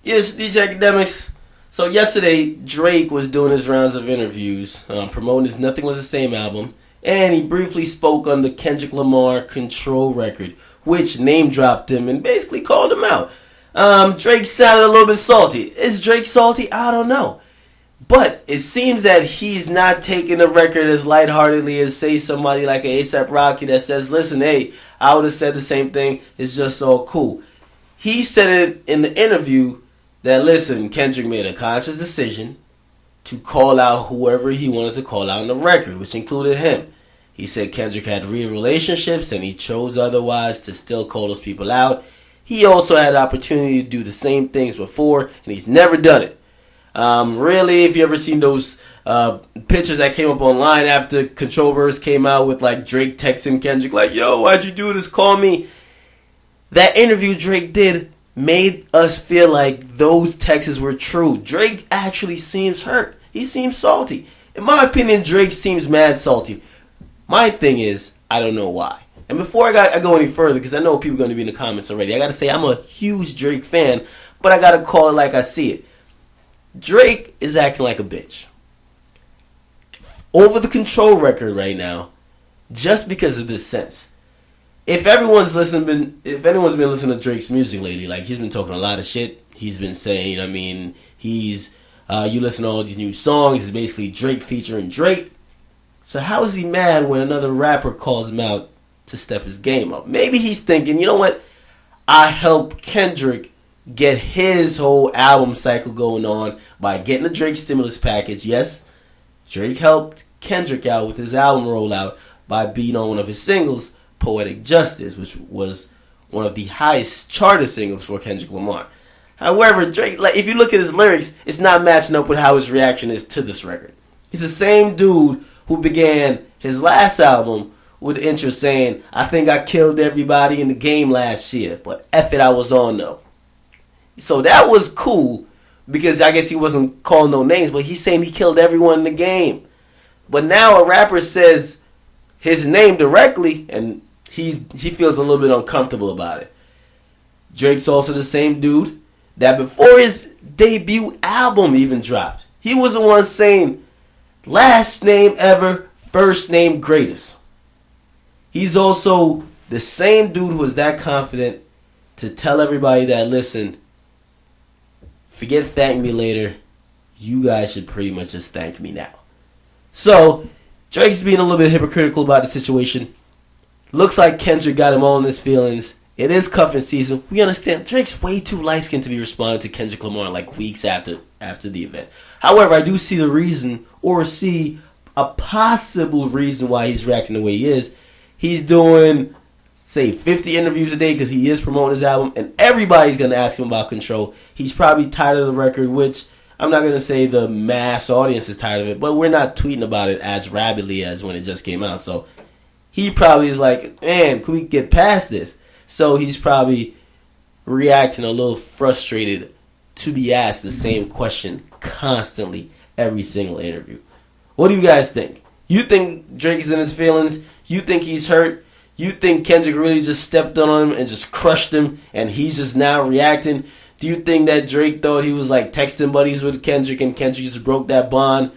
Yes, DJ Akademiks. So yesterday, Drake was doing his rounds of interviews, promoting his Nothing Was the Same album, and he briefly spoke on the Kendrick Lamar Control record, which name dropped him and basically called him out. Drake sounded a little bit salty. Is Drake salty? I don't know. But it seems that he's not taking the record as lightheartedly as, say, somebody like a A$AP Rocky that says, listen, hey, I would have said the same thing. It's just all cool. He said it in the interview that, listen, Kendrick made a conscious decision to call out whoever he wanted to call out on the record, which included him. He said Kendrick had real relationships and he chose otherwise to still call those people out. He also had the opportunity to do the same things before, and he's never done it. Really, if you ever seen those pictures that came up online after Controverse came out with like Drake texting Kendrick like, yo, why'd you do this? Call me. That interview Drake did made us feel like those texts were true. Drake actually seems hurt. He seems salty. In my opinion, Drake seems mad salty. My thing is, I don't know why. And before I go any further, because I know people are going to be in the comments already, I got to say I'm a huge Drake fan, but I got to call it like I see it. Drake is acting like a bitch. Over the Control record right now, just because of this sense. If anyone's been listening to Drake's music lately, like he's been talking a lot of shit. He's been saying, you listen to all these new songs, it's basically Drake featuring Drake. So how is he mad when another rapper calls him out to step his game up? Maybe he's thinking, you know what? I helped Kendrick get his whole album cycle going on by getting the Drake stimulus package. Yes, Drake helped Kendrick out with his album rollout by being on one of his singles, Poetic Justice, which was one of the highest charted singles for Kendrick Lamar. However, Drake, like if you look at his lyrics, it's not matching up with how his reaction is to this record. He's the same dude who began his last album with the intro saying, I think I killed everybody in the game last year, but F it, I was on though. So that was cool because I guess he wasn't calling no names, but he's saying he killed everyone in the game. But now a rapper says his name directly and he feels a little bit uncomfortable about it. Drake's also the same dude that before his debut album even dropped, he was the one saying, last name ever, first name greatest. He's also the same dude who was that confident to tell everybody that, listen, forget thank me later. You guys should pretty much just thank me now. So, Drake's being a little bit hypocritical about the situation. Looks like Kendrick got him all in his feelings. It is cuffing season. We understand Drake's way too light-skinned to be responding to Kendrick Lamar like weeks after the event. However, I do see the reason, or see a possible reason why he's reacting the way he is. He's doing, say, 50 interviews a day because he is promoting his album, and everybody's going to ask him about Control. He's probably tired of the record, which I'm not going to say the mass audience is tired of it, but we're not tweeting about it as rabidly as when it just came out. So he probably is like, man, can we get past this? So he's probably reacting a little frustrated to be asked the same question constantly every single interview. What do you guys think? You think Drake is in his feelings? You think he's hurt? You think Kendrick really just stepped on him and just crushed him and he's just now reacting? Do you think that Drake thought he was like texting buddies with Kendrick and Kendrick just broke that bond?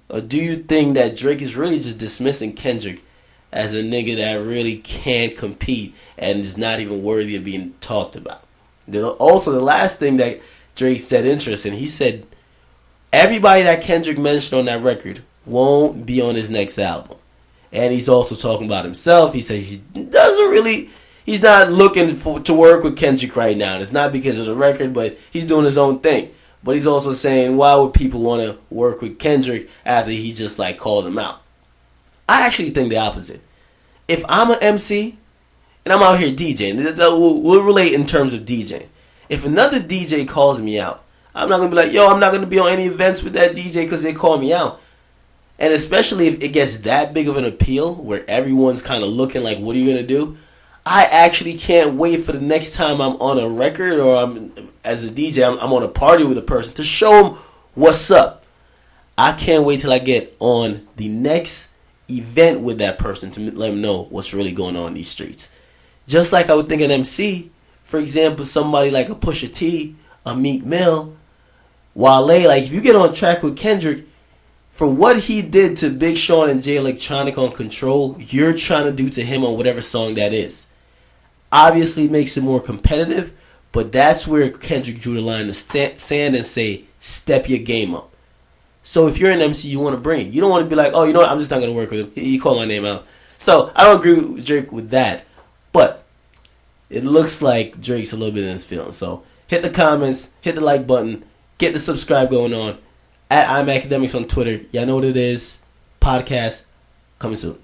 Or do you think that Drake is really just dismissing Kendrick as a nigga that really can't compete and is not even worthy of being talked about? Also, the last thing that Drake said interesting, he said everybody that Kendrick mentioned on that record won't be on his next album. And he's also talking about himself. He says he's not looking to work with Kendrick right now. And it's not because of the record, but he's doing his own thing. But he's also saying, why would people want to work with Kendrick after he just like called him out? I actually think the opposite. If I'm an MC and I'm out here DJing, we'll relate in terms of DJing. If another DJ calls me out, I'm not going to be like, yo, I'm not going to be on any events with that DJ because they call me out. And especially if it gets that big of an appeal where everyone's kind of looking like, what are you going to do? I actually can't wait for the next time I'm on a record or as a DJ, I'm on a party with a person to show them what's up. I can't wait till I get on the next event with that person to let them know what's really going on in these streets. Just like I would think an MC, for example, somebody like a Pusha T, a Meek Mill, Wale. Like, if you get on track with Kendrick, for what he did to Big Sean and Jay Electronica on Control, you're trying to do to him on whatever song that is. Obviously, it makes it more competitive, but that's where Kendrick drew the line in the sand and say, step your game up. So if you're an MC, you want to bring it. You don't want to be like, oh, you know what, I'm just not going to work with him. He called my name out. So I don't agree with Drake with that. But it looks like Drake's a little bit in his feelings. So hit the comments, hit the like button, get the subscribe going on. At I'm Akademiks on Twitter. Y'all know what it is. Podcast coming soon.